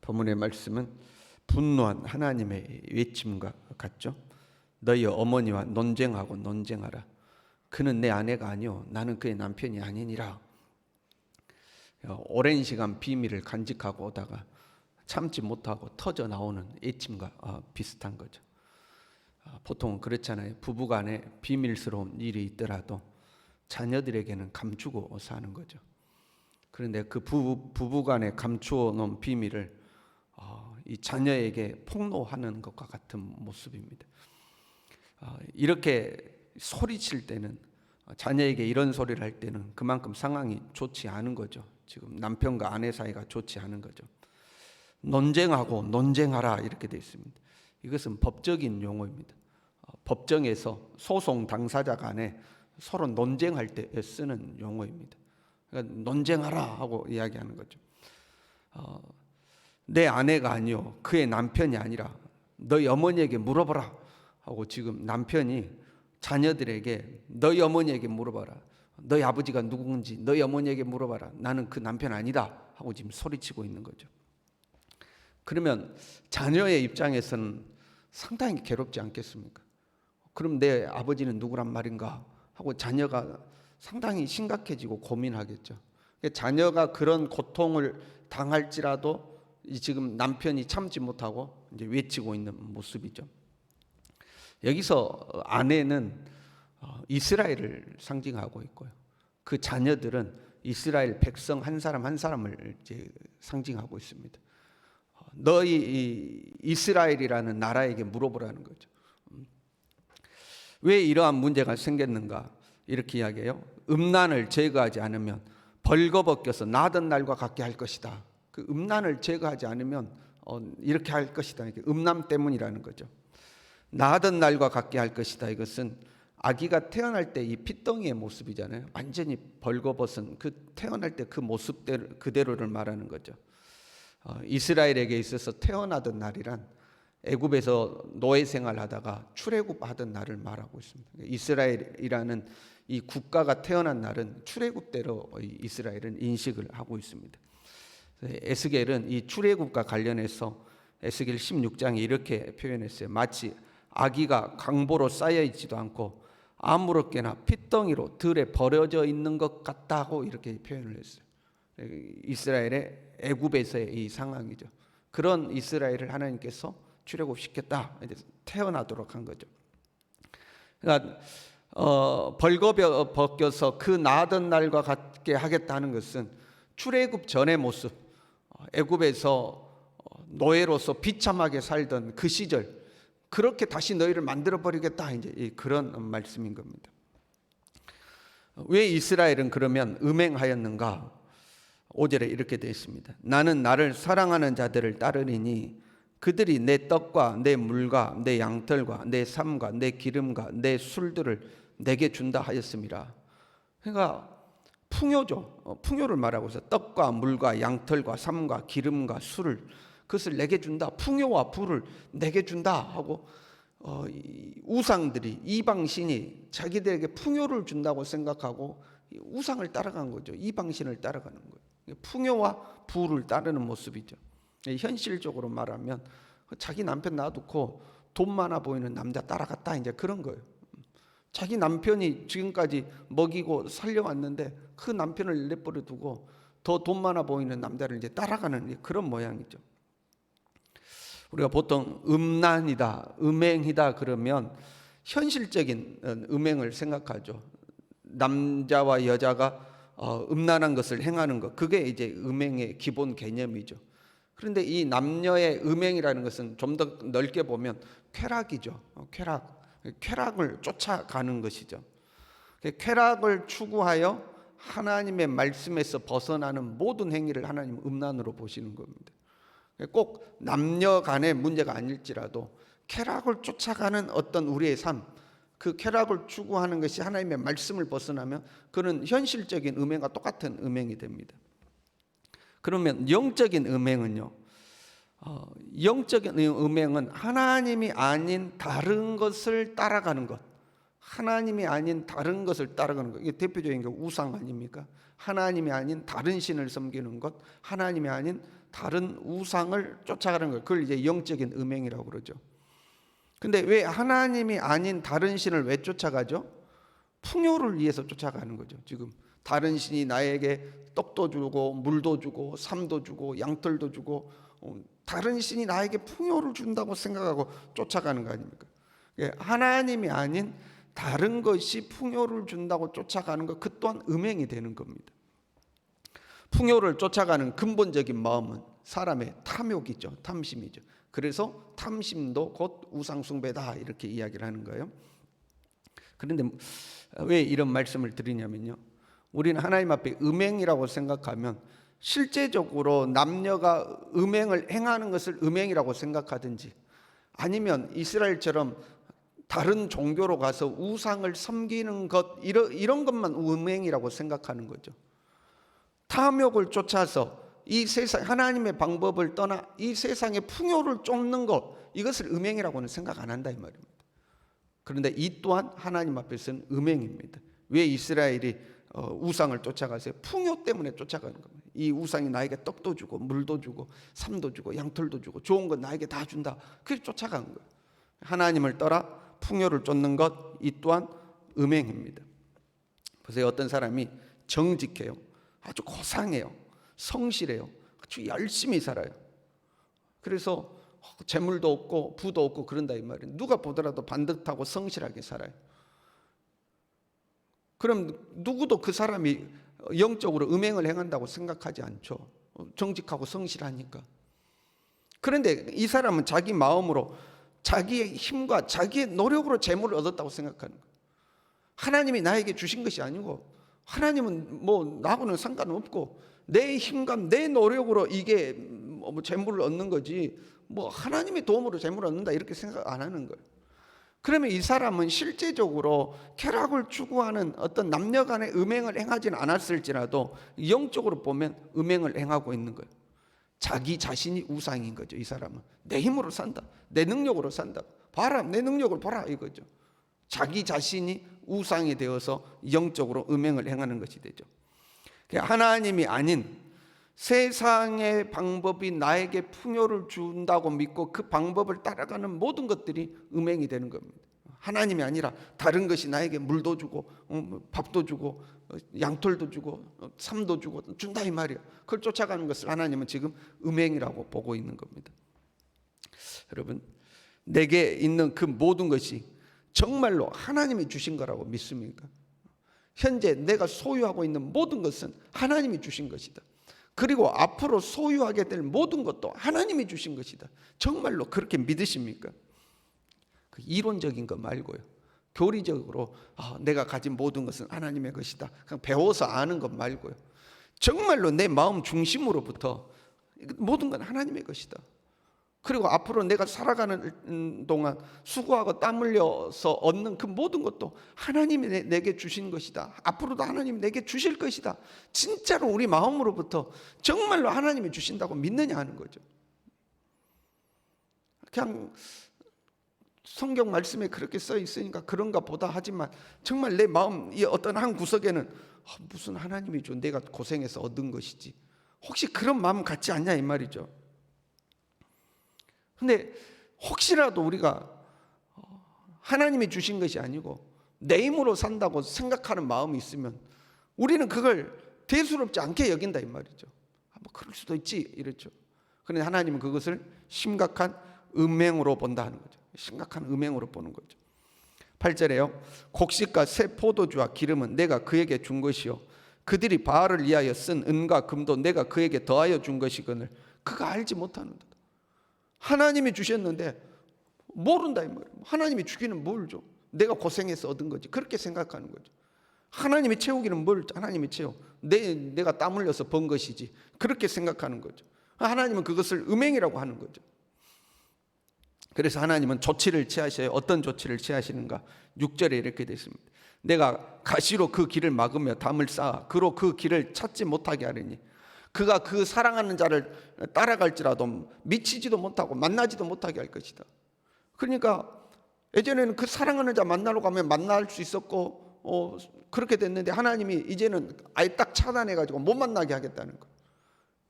본문의 말씀은 분노한 하나님의 외침과 같죠. 너희 어머니와 논쟁하고 논쟁하라. 그는 내 아내가 아니요 나는 그의 남편이 아니니라. 오랜 시간 비밀을 간직하고 오다가 참지 못하고 터져 나오는 애침과 비슷한 거죠. 보통 그렇잖아요. 부부간에 비밀스러운 일이 있더라도 자녀들에게는 감추고 사는 거죠. 그런데 그 부부간에 감추어 놓은 비밀을 이 자녀에게 폭로하는 것과 같은 모습입니다. 이렇게 소리칠 때는, 자녀에게 이런 소리를 할 때는 그만큼 상황이 좋지 않은 거죠. 지금 남편과 아내 사이가 좋지 않은 거죠. 논쟁하고 논쟁하라 이렇게 되어 있습니다. 이것은 법적인 용어입니다. 법정에서 소송 당사자 간에 서로 논쟁할 때 쓰는 용어입니다. 그러니까 논쟁하라 하고 이야기하는 거죠. 내 아내가 아니요 그의 남편이 아니라 너희 어머니에게 물어보라 하고 지금 남편이 자녀들에게 너희 어머니에게 물어봐라. 너희 아버지가 누군지 너희 어머니에게 물어봐라. 나는 그 남편 아니다 하고 지금 소리치고 있는 거죠. 그러면 자녀의 입장에서는 상당히 괴롭지 않겠습니까? 그럼 내 아버지는 누구란 말인가 하고 자녀가 상당히 심각해지고 고민하겠죠. 자녀가 그런 고통을 당할지라도 지금 남편이 참지 못하고 이제 외치고 있는 모습이죠. 여기서 아내는 이스라엘을 상징하고 있고요. 그 자녀들은 이스라엘 백성 한 사람 한 사람을 이제 상징하고 있습니다. 너희 이스라엘이라는 나라에게 물어보라는 거죠. 왜 이러한 문제가 생겼는가? 이렇게 이야기해요. 음란을 제거하지 않으면 벌거벗겨서 나던 날과 같게 할 것이다. 그 음란을 제거하지 않으면 이렇게 할 것이다. 음란 때문이라는 거죠. 나던 날과 같게 할 것이다. 이것은 아기가 태어날 때 이 핏덩이의 모습이잖아요. 완전히 벌거벗은 그 태어날 때 그 모습 그대로를 말하는 거죠. 이스라엘에게 있어서 태어나던 날이란 애굽에서 노예 생활하다가 출애굽하던 날을 말하고 있습니다. 이스라엘이라는 이 국가가 태어난 날은 출애굽대로 이스라엘은 인식을 하고 있습니다. 에스겔은 이 출애굽과 관련해서 에스겔 16장에 이렇게 표현했어요. 마치 아기가 강보로 쌓여 있지도 않고 아무렇게나 핏덩이로 들에 버려져 있는 것 같다고 이렇게 표현을 했어요. 이스라엘의 애굽에서의 이 상황이죠. 그런 이스라엘을 하나님께서 출애굽시켰다. 태어나도록 한 거죠. 그러니까 벌거벗겨서 그 나던 날과 같게 하겠다는 것은 출애굽 전의 모습, 애굽에서 노예로서 비참하게 살던 그 시절, 그렇게 다시 너희를 만들어 버리겠다, 이제 그런 말씀인 겁니다. 왜 이스라엘은 그러면 음행하였는가? 5절에 이렇게 되어 있습니다. 나는 나를 사랑하는 자들을 따르리니 그들이 내 떡과 내 물과 내 양털과 내 삶과 내 기름과 내 술들을 내게 준다 하였음이라. 그러니까 풍요죠. 풍요를 말하고 있어요. 떡과 물과 양털과 삶과 기름과 술을, 그것을 내게 준다. 풍요와 부를 내게 준다 하고 우상들이, 이방신이 자기들에게 풍요를 준다고 생각하고 우상을 따라간 거죠. 이방신을 따라가는 거예요. 풍요와 부를 따르는 모습이죠. 현실적으로 말하면 자기 남편 놔두고 돈 많아 보이는 남자 따라갔다, 이제 그런 거예요. 자기 남편이 지금까지 먹이고 살려왔는데 그 남편을 내버려 두고 더 돈 많아 보이는 남자를 이제 따라가는 그런 모양이죠. 우리가 보통 음란이다, 음행이다 그러면 현실적인 음행을 생각하죠. 남자와 여자가 음란한 것을 행하는 것, 그게 이제 음행의 기본 개념이죠. 그런데 이 남녀의 음행이라는 것은 좀 더 넓게 보면 쾌락이죠. 쾌락을 쫓아가는 것이죠. 쾌락을 추구하여 하나님의 말씀에서 벗어나는 모든 행위를 하나님은 음란으로 보시는 겁니다. 꼭 남녀 간의 문제가 아닐지라도 쾌락을 쫓아가는 어떤 우리의 삶, 그 쾌락을 추구하는 것이 하나님의 말씀을 벗어나면 그는 현실적인 음행과 똑같은 음행이 됩니다. 그러면 영적인 음행은요, 영적인 음행은 하나님이 아닌 다른 것을 따라가는 것, 하나님이 아닌 다른 것을 따라가는 것. 이게 대표적인 게 우상 아닙니까? 하나님이 아닌 다른 신을 섬기는 것, 하나님이 아닌 다른 우상을 쫓아가는 거예요. 그걸 이제 영적인 음행이라고 그러죠. 근데 왜 하나님이 아닌 다른 신을 왜 쫓아가죠? 풍요를 위해서 쫓아가는 거죠. 지금 다른 신이 나에게 떡도 주고 물도 주고 삶도 주고 양털도 주고 다른 신이 나에게 풍요를 준다고 생각하고 쫓아가는 거 아닙니까? 하나님이 아닌 다른 것이 풍요를 준다고 쫓아가는 것, 그 또한 음행이 되는 겁니다. 풍요를 쫓아가는 근본적인 마음은 사람의 탐욕이죠. 탐심이죠. 그래서 탐심도 곧 우상숭배다 이렇게 이야기를 하는 거예요. 그런데 왜 이런 말씀을 드리냐면요, 우리는 하나님 앞에 음행이라고 생각하면 실제적으로 남녀가 음행을 행하는 것을 음행이라고 생각하든지, 아니면 이스라엘처럼 다른 종교로 가서 우상을 섬기는 것, 이런 것만 음행이라고 생각하는 거죠. 탐욕을 쫓아서 이 세상, 하나님의 방법을 떠나 이 세상의 풍요를 쫓는 것, 이것을 음행이라고는 생각 안 한다 이 말입니다. 그런데 이 또한 하나님 앞에서는 음행입니다. 왜 이스라엘이 우상을 쫓아가세요? 풍요 때문에 쫓아가는 겁니다. 이 우상이 나에게 떡도 주고 물도 주고 삶도 주고 양털도 주고 좋은 건 나에게 다 준다. 그래서 쫓아간 거예요. 하나님을 떠나 풍요를 쫓는 것, 이 또한 음행입니다. 보세요. 어떤 사람이 정직해요. 아주 고상해요. 성실해요. 아주 열심히 살아요. 그래서 재물도 없고 부도 없고 그런다 이 말이에요. 누가 보더라도 반듯하고 성실하게 살아요. 그럼 누구도 그 사람이 영적으로 음행을 행한다고 생각하지 않죠. 정직하고 성실하니까. 그런데 이 사람은 자기 마음으로 자기의 힘과 자기의 노력으로 재물을 얻었다고 생각하는 거예요. 하나님이 나에게 주신 것이 아니고, 하나님은 뭐 나하고는 상관없고 내 힘과 내 노력으로 이게 뭐 재물을 얻는 거지, 뭐 하나님의 도움으로 재물을 얻는다 이렇게 생각 안 하는 거예요. 그러면 이 사람은 실제적으로 쾌락을 추구하는 어떤 남녀 간의 음행을 행하지는 않았을지라도 영적으로 보면 음행을 행하고 있는 거예요. 자기 자신이 우상인 거죠. 이 사람은 내 힘으로 산다, 내 능력으로 산다, 봐라 내 능력을 봐라 이거죠. 자기 자신이 우상이 되어서 영적으로 음행을 행하는 것이 되죠. 하나님이 아닌 세상의 방법이 나에게 풍요를 준다고 믿고 그 방법을 따라가는 모든 것들이 음행이 되는 겁니다. 하나님이 아니라 다른 것이 나에게 물도 주고 밥도 주고 양털도 주고 삶도 주고 준다 이 말이야. 그걸 쫓아가는 것을 하나님은 지금 음행이라고 보고 있는 겁니다. 여러분, 내게 있는 그 모든 것이 정말로 하나님이 주신 거라고 믿습니까? 현재 내가 소유하고 있는 모든 것은 하나님이 주신 것이다. 그리고 앞으로 소유하게 될 모든 것도 하나님이 주신 것이다. 정말로 그렇게 믿으십니까? 그 이론적인 거 말고요. 교리적으로 내가 가진 모든 것은 하나님의 것이다. 그냥 배워서 아는 것 말고요. 정말로 내 마음 중심으로부터 모든 건 하나님의 것이다. 그리고 앞으로 내가 살아가는 동안 수고하고 땀 흘려서 얻는 그 모든 것도 하나님이 내게 주신 것이다. 앞으로도 하나님이 내게 주실 것이다. 진짜로 우리 마음으로부터 정말로 하나님이 주신다고 믿느냐 하는 거죠. 그냥 성경 말씀에 그렇게 써 있으니까 그런가 보다 하지만 정말 내 마음 이 어떤 한 구석에는 무슨 하나님이 줘, 내가 고생해서 얻은 것이지, 혹시 그런 마음 갖지 않냐 이 말이죠. 근데 혹시라도 우리가 하나님이 주신 것이 아니고 내 힘으로 산다고 생각하는 마음이 있으면 우리는 그걸 대수롭지 않게 여긴다 이 말이죠. 뭐 그럴 수도 있지 이렇죠. 그런데 하나님은 그것을 심각한 음행으로 본다 하는 거죠. 심각한 음행으로 보는 거죠. 8절에요. 곡식과 새 포도주와 기름은 내가 그에게 준 것이요 그들이 바알을 위하여 쓴 은과 금도 내가 그에게 더하여 준 것이거늘 그가 알지 못하는도다. 하나님이 주셨는데 모른다 이 말이에요. 하나님이 주기는 뭘 줘? 내가 고생해서 얻은 거지. 그렇게 생각하는 거죠. 하나님이 채우기는 뭘 하나님이 채워? 내가 땀 흘려서 번 것이지. 그렇게 생각하는 거죠. 하나님은 그것을 음행이라고 하는 거죠. 그래서 하나님은 조치를 취하셔요. 어떤 조치를 취하시는가? 6절에 이렇게 되어 있습니다. 내가 가시로 그 길을 막으며 담을 쌓아 그로 그 길을 찾지 못하게 하리니 그가 그 사랑하는 자를 따라갈지라도 미치지도 못하고 만나지도 못하게 할 것이다. 그러니까 예전에는 그 사랑하는 자 만나러 가면 만날 수 있었고 그렇게 됐는데 하나님이 이제는 아예 딱 차단해가지고 못 만나게 하겠다는 거.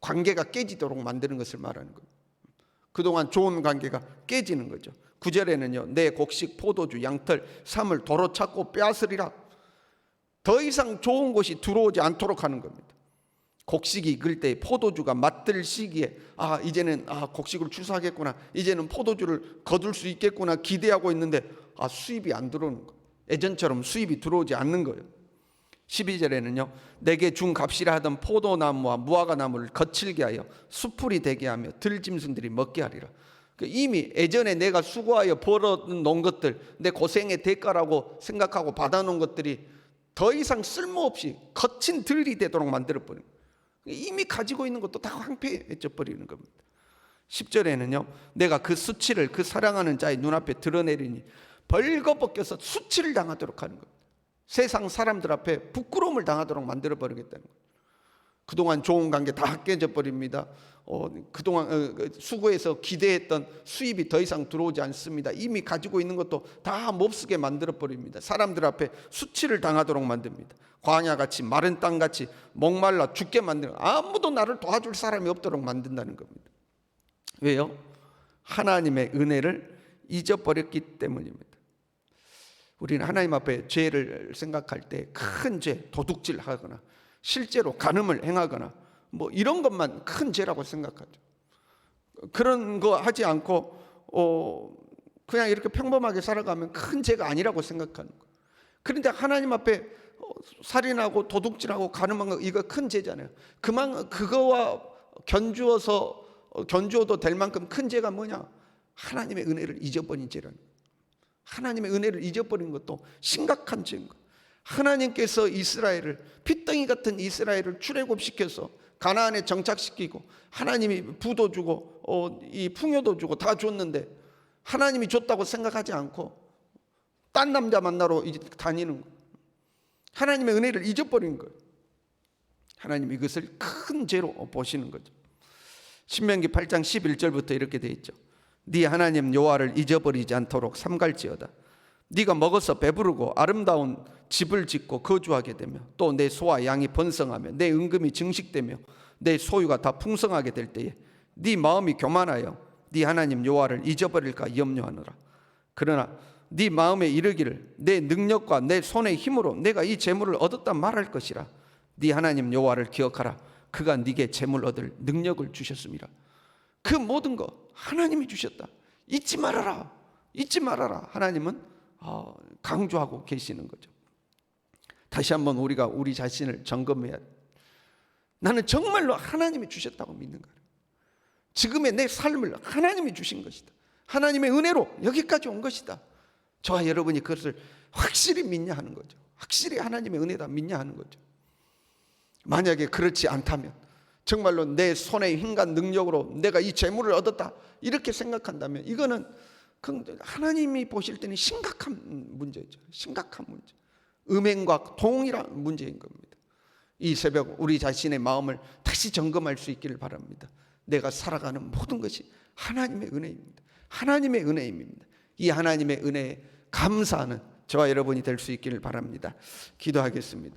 관계가 깨지도록 만드는 것을 말하는 거예요. 그동안 좋은 관계가 깨지는 거죠. 9절에는요, 내 곡식, 포도주, 양털, 삶을 도로 찾고 빼앗으리라. 더 이상 좋은 것이 들어오지 않도록 하는 겁니다. 곡식이 익을 때 포도주가 맛들 시기에 이제는 곡식을 추수하겠구나, 이제는 포도주를 거둘 수 있겠구나 기대하고 있는데 수입이 안 들어오는 거예요. 예전처럼 수입이 들어오지 않는 거예요. 12절에는요, 내게 준 값이라 하던 포도나무와 무화과나무를 거칠게 하여 수풀이 되게 하며 들짐승들이 먹게 하리라. 이미 예전에 내가 수고하여 벌어놓은 것들, 내 고생의 대가라고 생각하고 받아놓은 것들이 더 이상 쓸모없이 거친 들이 되도록 만들어버린 거예요. 이미 가지고 있는 것도 다 황폐해져 버리는 겁니다. 10절에는요, 내가 그 수치를 그 사랑하는 자의 눈앞에 드러내리니 벌거벗겨서 수치를 당하도록 하는 겁니다. 세상 사람들 앞에 부끄러움을 당하도록 만들어버리겠다는 거예요. 그동안 좋은 관계 다 깨져버립니다. 그동안 수고해서 기대했던 수입이 더 이상 들어오지 않습니다. 이미 가지고 있는 것도 다 몹쓰게 만들어버립니다. 사람들 앞에 수치를 당하도록 만듭니다. 광야같이 마른 땅같이 목말라 죽게 만드는, 아무도 나를 도와줄 사람이 없도록 만든다는 겁니다. 왜요? 하나님의 은혜를 잊어버렸기 때문입니다. 우리는 하나님 앞에 죄를 생각할 때 큰 죄, 도둑질하거나 실제로 간음을 행하거나 이런 것만 큰 죄라고 생각하죠. 그런 거 하지 않고 그냥 이렇게 평범하게 살아가면 큰 죄가 아니라고 생각하는 거예요. 그런데 하나님 앞에 살인하고 도둑질하고 간음한 거, 이거 큰 죄잖아요. 그거와 견주어도 될 만큼 큰 죄가 뭐냐? 하나님의 은혜를 잊어버린 죄라는 거예요. 하나님의 은혜를 잊어버린 것도 심각한 죄인 거예요. 하나님께서 이스라엘을, 핏덩이 같은 이스라엘을 출애굽시켜서 가나안에 정착시키고 하나님이 부도 주고 이 풍요도 주고 다 줬는데 하나님이 줬다고 생각하지 않고 딴 남자 만나러 이제 다니는 거예요. 하나님의 은혜를 잊어버린 거예요. 하나님이 이것을 큰 죄로 보시는 거죠. 신명기 8장 11절부터 이렇게 돼 있죠. 네 하나님 여호와를 잊어버리지 않도록 삼갈지어다. 네가 먹어서 배부르고 아름다운 집을 짓고 거주하게 되며 또 내 소와 양이 번성하며 내 은금이 증식되며 내 소유가 다 풍성하게 될 때에 네 마음이 교만하여 네 하나님 여호와를 잊어버릴까 염려하노라. 그러나 네 마음에 이르기를 내 능력과 내 손의 힘으로 내가 이 재물을 얻었다 말할 것이라. 네 하나님 여호와를 기억하라. 그가 네게 재물 얻을 능력을 주셨습니다. 그 모든 거 하나님이 주셨다. 잊지 말아라. 잊지 말아라. 하나님은 강조하고 계시는 거죠. 다시 한번 우리가 우리 자신을 점검해야 돼. 나는 정말로 하나님이 주셨다고 믿는 거예요. 지금의 내 삶을 하나님이 주신 것이다. 하나님의 은혜로 여기까지 온 것이다. 저와 여러분이 그것을 확실히 믿냐 하는 거죠. 확실히 하나님의 은혜다 믿냐 하는 거죠. 만약에 그렇지 않다면, 정말로 내 손의 힘과 능력으로 내가 이 재물을 얻었다 이렇게 생각한다면 이거는 하나님이 보실 때는 심각한 문제죠. 심각한 문제. 음행과 동일한 문제인 겁니다. 이 새벽 우리 자신의 마음을 다시 점검할 수 있기를 바랍니다. 내가 살아가는 모든 것이 하나님의 은혜입니다. 하나님의 은혜입니다. 이 하나님의 은혜에 감사하는 저와 여러분이 될 수 있기를 바랍니다. 기도하겠습니다.